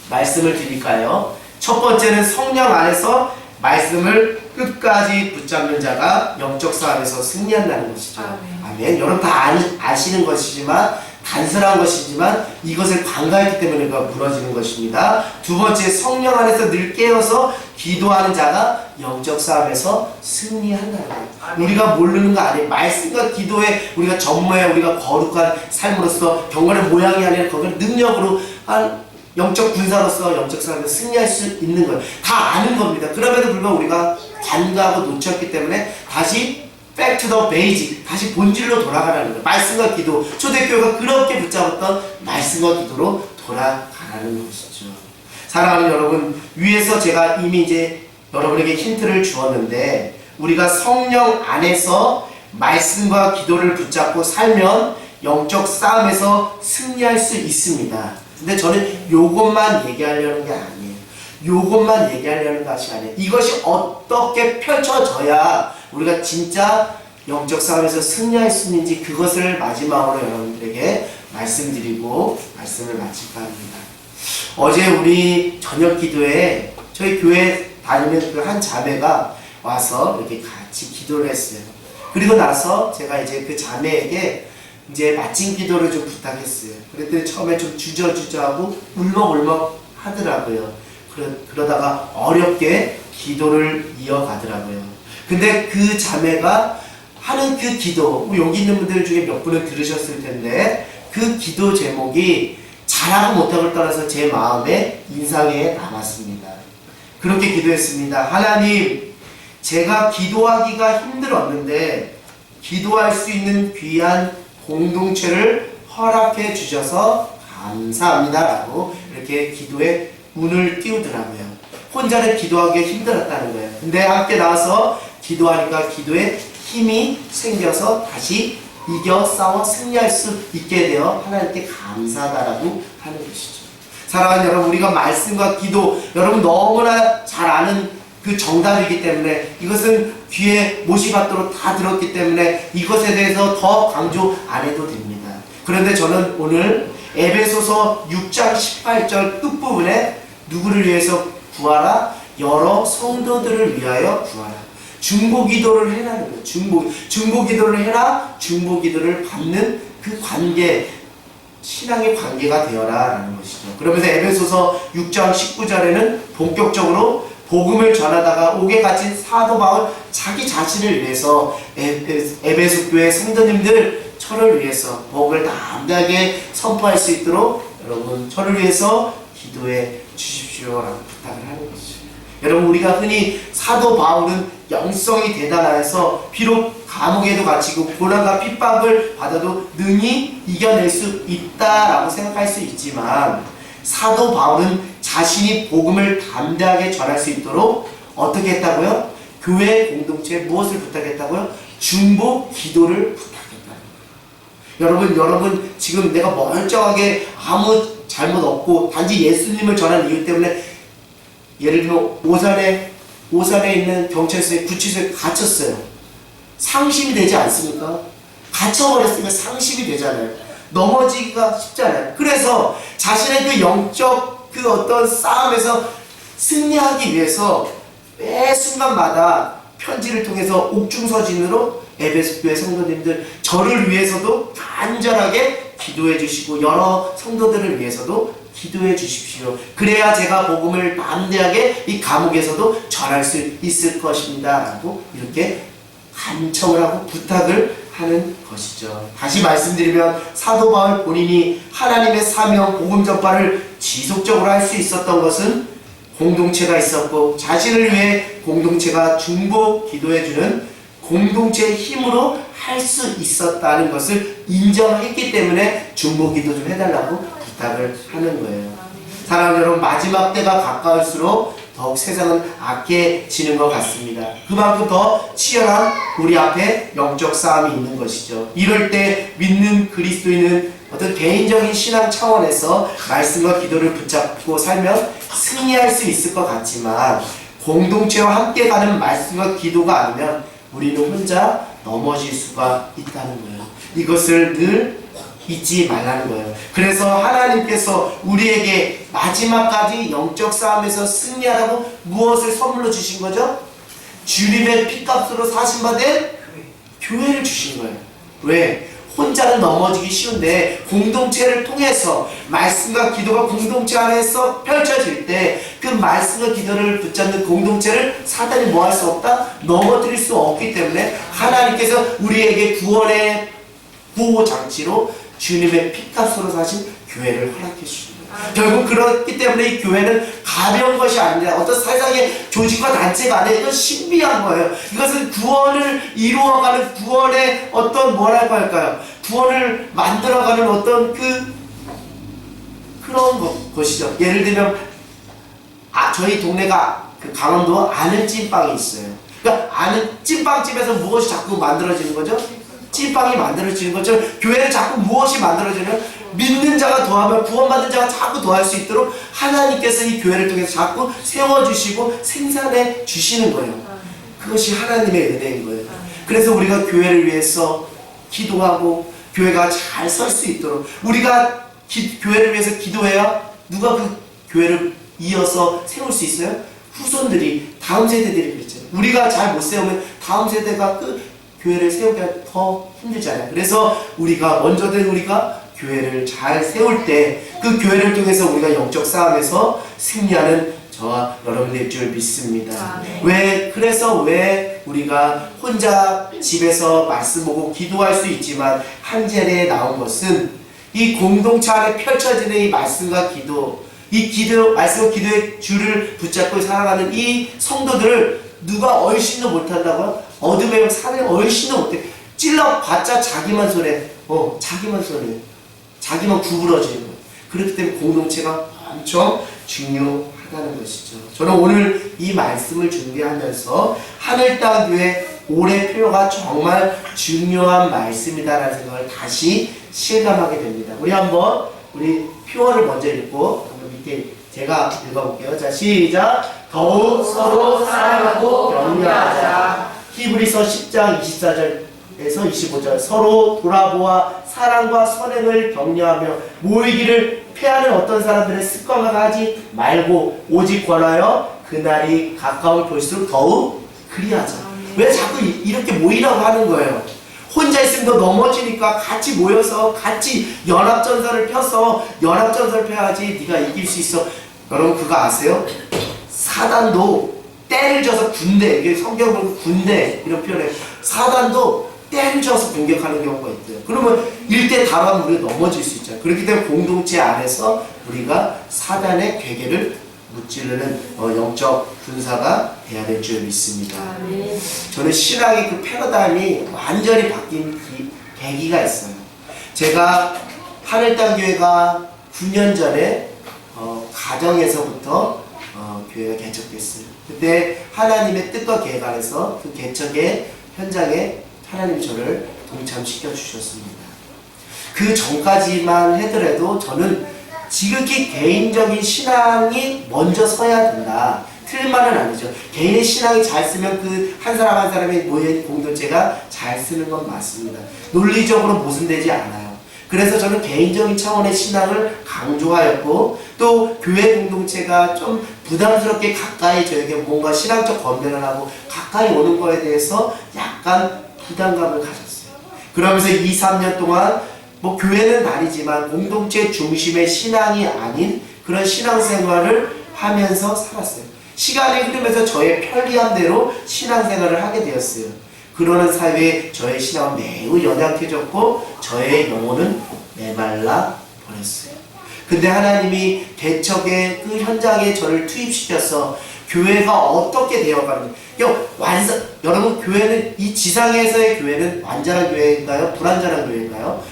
말씀을 드릴까요? 첫 번째는 성령 안에서 말씀을 끝까지 붙잡는 자가 영적 싸움에서 승리한다는 것이죠. 아멘. 여러분 다 아시는 것이지만 단순한 것이지만 이것을 간과했기 때문에 그가 무너지는 것입니다. 두 번째, 성령 안에서 늘 깨어서 기도하는 자가 영적 싸움에서 승리한다는 거예요. 우리가 모르는 거 아니에요. 말씀과 기도에 우리가 전무해 우리가 거룩한 삶으로서 경건의 모양이 아니라 거기는 능력으로 영적 군사로서 영적 싸움에서 승리할 수 있는 거예요. 다 아는 겁니다. 그럼에도 불구하고 우리가 간과하고 놓쳤기 때문에 다시 back to the basic, 다시 본질로 돌아가라는 거예요. 말씀과 기도, 초대교회가 그렇게 붙잡았던 말씀과 기도로 돌아가라는 것이죠. 사랑하는 여러분, 위에서 제가 이미 이제 여러분에게 힌트를 주었는데 우리가 성령 안에서 말씀과 기도를 붙잡고 살면 영적 싸움에서 승리할 수 있습니다. 근데 저는 요것만 얘기하려는 게 아니에요. 요것만 얘기하려는 것이 아니에요. 이것이 어떻게 펼쳐져야 우리가 진짜 영적 싸움에서 승리할 수 있는지 그것을 마지막으로 여러분들에게 말씀드리고 말씀을 마칠까 합니다. 어제 우리 저녁 기도에 저희 교회 다니는 그 한 자매가 와서 이렇게 같이 기도를 했어요. 그리고 나서 제가 이제 그 자매에게 이제 마침 기도를 좀 부탁했어요. 그랬더니 처음에 좀 주저주저하고 울먹울먹 하더라고요. 그러다가 어렵게 기도를 이어가더라고요. 근데 그 자매가 하는 그 기도, 여기 있는 분들 중에 몇 분은 들으셨을 텐데 그 기도 제목이 잘하고 못하고를 떠나서 제 마음에 인상에 남았습니다. 그렇게 기도했습니다. 하나님, 제가 기도하기가 힘들었는데 기도할 수 있는 귀한 공동체를 허락해 주셔서 감사합니다 라고 이렇게 기도에 운을 띄우더라고요. 혼자는 기도하기가 힘들었다는 거예요. 근데 함께 나와서 기도하니까 기도에 힘이 생겨서 다시 이겨 싸워 승리할 수 있게 되어 하나님께 감사하다라고 하는 것이죠. 사랑하는 여러분, 우리가 말씀과 기도, 여러분 너무나 잘 아는 그 정답이기 때문에 이것은 귀에 못이 받도록 다 들었기 때문에 이것에 대해서 더 강조 안 해도 됩니다. 그런데 저는 오늘 에베소서 6장 18절 끝부분에 누구를 위해서 구하라? 여러 성도들을 위하여 구하라. 중보기도를 해라는 거예요. 중보기도를 해라. 중보기도를 받는 그 관계, 신앙의 관계가 되어라 라는 것이죠. 그러면서 에베소서 6장 19절에는 본격적으로 복음을 전하다가 옥에 갇힌 사도 바울 자기 자신을 위해서 에베소 교회 성도님들 저를 위해서 복음을 담대하게 선포할 수 있도록 여러분 저를 위해서 기도해 주십시오라고 부탁을 하는 것이죠. 여러분, 우리가 흔히 사도 바울은 영성이 대단하여서 비록 감옥에도 갇히고 고난과 핍박을 받아도 능히 이겨낼 수 있다라고 생각할 수 있지만 사도 바울은 자신이 복음을 담대하게 전할 수 있도록 어떻게 했다고요? 교회 공동체에 무엇을 부탁했다고요? 중보 기도를 부탁했다는 거예요. 여러분 지금 내가 멀쩡하게 아무 잘못 없고 단지 예수님을 전하는 이유 때문에 예를 들면 오산에 있는 경찰서에 구치소에 갇혔어요. 상심이 되지 않습니까? 갇혀버렸으니까 상심이 되잖아요. 넘어지기가 쉽잖아요. 그래서 자신의 그 영적 그 어떤 싸움에서 승리하기 위해서 매 순간마다 편지를 통해서 옥중서진으로 에베소 교회 성도님들 저를 위해서도 간절하게 기도해 주시고 여러 성도들을 위해서도 기도해 주십시오. 그래야 제가 복음을 담대하게 이 감옥에서도 전할 수 있을 것입니다 라고 이렇게 간청을 하고 부탁을 하는 것이죠. 다시 말씀드리면 사도 바울 본인이 하나님의 사명 복음 전파를 지속적으로 할 수 있었던 것은 공동체가 있었고 자신을 위해 공동체가 중보 기도해주는 공동체의 힘으로 할 수 있었다는 것을 인정했기 때문에 중보 기도 좀 해달라고 부탁을 하는 거예요. 사랑하는 여러분, 마지막 때가 가까울수록 더욱 세상은 악해지는 것 같습니다. 그만큼 더 치열한 우리 앞에 영적 싸움이 있는 것이죠. 이럴 때 믿는 그리스도인은 어떤 개인적인 신앙 차원에서 말씀과 기도를 붙잡고 살면 승리할 수 있을 것 같지만 공동체와 함께 가는 말씀과 기도가 아니면 우리는 혼자 넘어질 수가 있다는 거예요. 이것을 늘 잊지 말라는 거예요. 그래서 하나님께서 우리에게 마지막까지 영적 싸움에서 승리하라고 무엇을 선물로 주신 거죠? 주님의 피값으로 사신받은 교회를 주신 거예요. 왜? 혼자는 넘어지기 쉬운데 공동체를 통해서 말씀과 기도가 공동체 안에서 펼쳐질 때 그 말씀과 기도를 붙잡는 공동체를 사단이 뭐 할 수 없다? 넘어뜨릴 수 없기 때문에 하나님께서 우리에게 구원의 보호장치로 주님의 피값으로 사신 교회를 허락해 주십니다. 결국 그렇기 때문에 이 교회는 가벼운 것이 아니라 어떤 세상의 조직과 단체가 아니라 이건 신비한 거예요. 이것은 구원을 이루어가는 구원의 어떤 뭐랄까 할까요? 구원을 만들어가는 어떤 그런 것이죠. 예를 들면 저희 동네가 그 강원도 아는 찐빵이 있어요. 그러니까 아는 찐빵집에서 무엇이 자꾸 만들어지는 거죠? 찐빵이 만들어지는 것처럼 교회는 자꾸 무엇이 만들어지는 믿는 자가 더하면 구원받은 자가 자꾸 더할 수 있도록 하나님께서 이 교회를 통해서 자꾸 세워주시고 생산해 주시는 거예요. 그것이 하나님의 은혜인 거예요. 그래서 우리가 교회를 위해서 기도하고 교회가 잘 설 수 있도록 우리가 교회를 위해서 기도해야 누가 그 교회를 이어서 세울 수 있어요? 후손들이 다음 세대들이 그랬잖아요. 우리가 잘 못 세우면 다음 세대가 그 교회를 세우기가 더 힘들잖아요. 그래서 우리가 먼저는 우리가 교회를 잘 세울 때 그 교회를 통해서 우리가 영적 싸움에서 승리하는 저와 여러분들 줄 믿습니다. 그래서 왜 우리가 혼자 집에서 말씀 보고 기도할 수 있지만 한 자리에 나온 것은 이 공동체 안에 펼쳐지는 이 말씀과 기도, 말씀과 기도의 줄을 붙잡고 살아가는 이 성도들을 누가 얼씬도 못한다고요? 어둠의 산을 얼씬도 못해. 찔러봤자 자기만 손해. 자기만 구부러지는 거예요. 그렇기 때문에 공동체가 엄청 중요하다는 것이죠. 저는 오늘 이 말씀을 준비하면서 하늘 땅 교회 올해 표가 정말 중요한 말씀이다라는 생각을 다시 실감하게 됩니다. 우리 표어를 먼저 읽고 밑에 제가 읽어볼게요. 자, 시작. 더욱 서로 사랑하고 격려하자. 히브리서 10장 24절에서 25절. 서로 돌아보아 사랑과 선행을 격려하며 모이기를 패하는 어떤 사람들의 습관과 하지 말고 오직 권하여 그날이 가까울 볼수록 더욱 그리하자. 왜 자꾸 이렇게 모이라고 하는 거예요? 혼자 있으면 너 넘어지니까 같이 모여서 같이 연합전선을 펴서 연합전선을 펴야지 네가 이길 수 있어. 여러분 그거 아세요? 사단도 때를 져서 군대, 이게 성경 보면 군대 이런 표현에 사단도 때를 져서 공격하는 경우가 있대요. 그러면 일대 다루면 우리가 넘어질 수 있잖아요. 그렇기 때문에 공동체 안에서 우리가 사단의 괴계를 무찌르는 영적 군사가 돼야 될 줄 믿습니다. 저는 신앙의 그 패러다임이 완전히 바뀐 계기가 있어요. 제가 하늘땅교회가 9년 전에 가정에서부터 교회가 개척됐어요. 그때 하나님의 뜻과 계획 안에서 그 개척의 현장에 하나님이 저를 동참시켜 주셨습니다. 그 전까지만 하더라도 저는 지극히 개인적인 신앙이 먼저 서야 된다. 틀린 말은 아니죠. 개인의 신앙이 잘 쓰면 그 한 사람 한 사람의 모인 공동체가 잘 쓰는 건 맞습니다. 논리적으로 모순되지 않아요. 그래서 저는 개인적인 차원의 신앙을 강조하였고 또 교회 공동체가 좀 부담스럽게 가까이 저에게 뭔가 신앙적 권면을 하고 가까이 오는 거에 대해서 약간 부담감을 가졌어요. 그러면서 2, 3년 동안 교회는 아니지만 공동체 중심의 신앙이 아닌 그런 신앙생활을 하면서 살았어요. 시간이 흐르면서 저의 편리함대로 신앙생활을 하게 되었어요. 그러는 사이에 저의 신앙은 매우 연약해졌고 저의 영혼은 메말라 버렸어요. 근데 하나님이 개척의 그 현장에 저를 투입시켜서 교회가 어떻게 되어가는지, 여러분 교회는 이 지상에서의 교회는 완전한 교회인가요? 불완전한 교회인가요?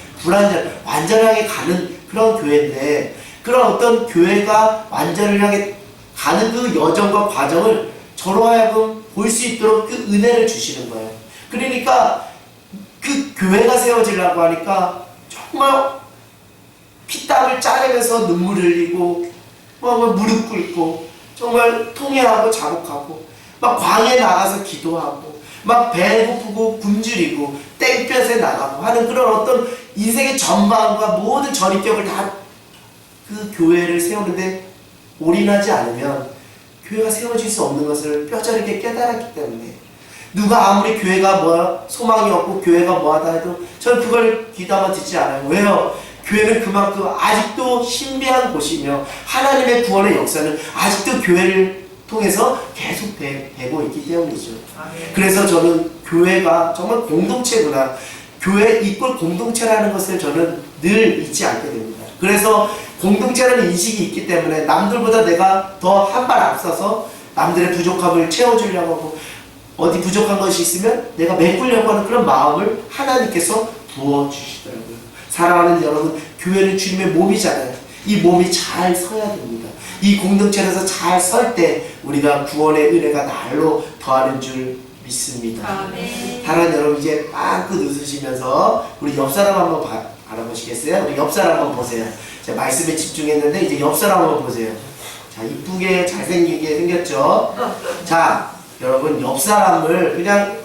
완전하게 가는 그런 교회인데 그런 어떤 교회가 완전을 향해 가는 그 여정과 과정을 저로 하여금 볼 수 있도록 그 은혜를 주시는 거예요. 그러니까 그 교회가 세워지려고 하니까 정말 피땀을 짜내면서 눈물 흘리고 무릎 꿇고 정말 통회하고 자복하고 막 광야에 나가서 기도하고 막 배고프고 굶주리고 땡볕에 나가고 하는 그런 어떤 인생의 전반과 모든 전입격을 다 그 교회를 세우는데 올인하지 않으면 교회가 세워질 수 없는 것을 뼈저리게 깨달았기 때문에 누가 아무리 교회가 소망이 없고 교회가 뭐하다 해도 저는 그걸 귀담아 듣지 않아요. 왜요? 교회는 그만큼 아직도 신비한 곳이며 하나님의 구원의 역사는 아직도 교회를 통해서 계속 되고 있기 때문이죠. 그래서 저는 교회가 정말 공동체구나, 교회 이꼴 공동체라는 것을 저는 늘 잊지 않게 됩니다. 그래서 공동체라는 인식이 있기 때문에 남들보다 내가 더 한 발 앞서서 남들의 부족함을 채워주려고 하고 어디 부족한 것이 있으면 내가 메꾸려고 하는 그런 마음을 하나님께서 부어주시더라고요. 사랑하는 여러분, 교회는 주님의 몸이잖아요. 이 몸이 잘 서야 됩니다. 이 공동체에서 잘 설 때 우리가 구원의 은혜가 날로 더하는 줄 믿습니다. 사랑하는 여러분, 이제 빵긋 웃으시면서 우리 옆 사람 한번 알아보시겠어요? 우리 옆 사람 한번 보세요. 제가 말씀에 집중했는데 이제 옆 사람 한번 보세요. 자, 이쁘게 잘생기게 생겼죠? 자, 여러분 옆 사람을 그냥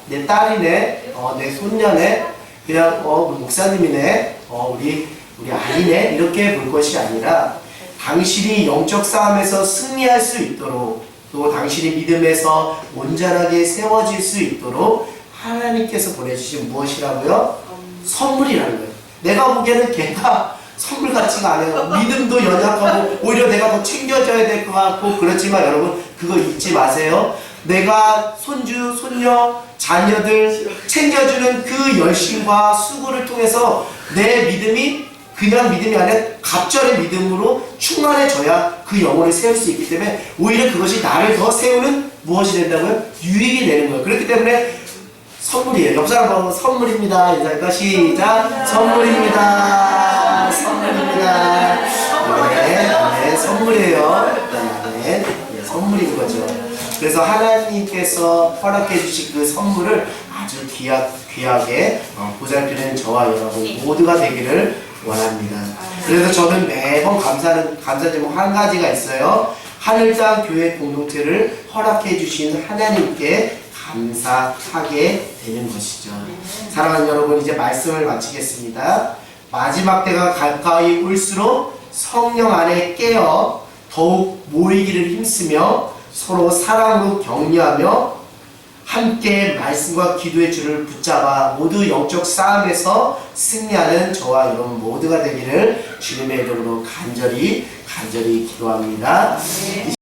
내 딸이네, 내 손녀네, 그냥 우리 목사님이네, 우리 아이네 이렇게 볼 것이 아니라 당신이 영적 싸움에서 승리할 수 있도록 또 당신이 믿음에서 온전하게 세워질 수 있도록 하나님께서 보내주신 무엇이라고요? 선물이라는 거예요. 내가 보기에는 걔가 선물 같지가 않아요. 믿음도 연약하고 오히려 내가 더 챙겨줘야 될 것 같고 그렇지만 여러분 그거 잊지 마세요. 내가 손주, 손녀, 자녀들 챙겨주는 그 열심과 수고를 통해서 내 믿음이 그냥 믿음이 아니라 갑절의 믿음으로 충만해져야 그 영혼을 세울 수 있기 때문에 오히려 그것이 나를 더 세우는 무엇이 된다고요? 유익이 되는 거예요. 그렇기 때문에 선물이에요. 옆 사람하고 선물입니다. 인사할까? 시작! 선물입니다. 선물입니다. 네, 선물이에요. 네, 선물인 거죠. 그래서 하나님께서 허락해 주신 그 선물을 아주 귀하게 보살피는 저와 여러분 모두가 되기를 원합니다. 그래서 저는 매번 감사 제목 한 가지가 있어요. 하늘 땅 교회 공동체를 허락해 주신 하나님께 감사하게 되는 것이죠. 사랑하는 여러분, 이제 말씀을 마치겠습니다. 마지막 때가 가까이 올수록 성령 안에 깨어 더욱 모이기를 힘쓰며 서로 사랑으로 격려하며 함께 말씀과 기도의 줄을 붙잡아 모두 영적 싸움에서 승리하는 저와 여러분 모두가 되기를 주님의 이름으로 간절히 기도합니다.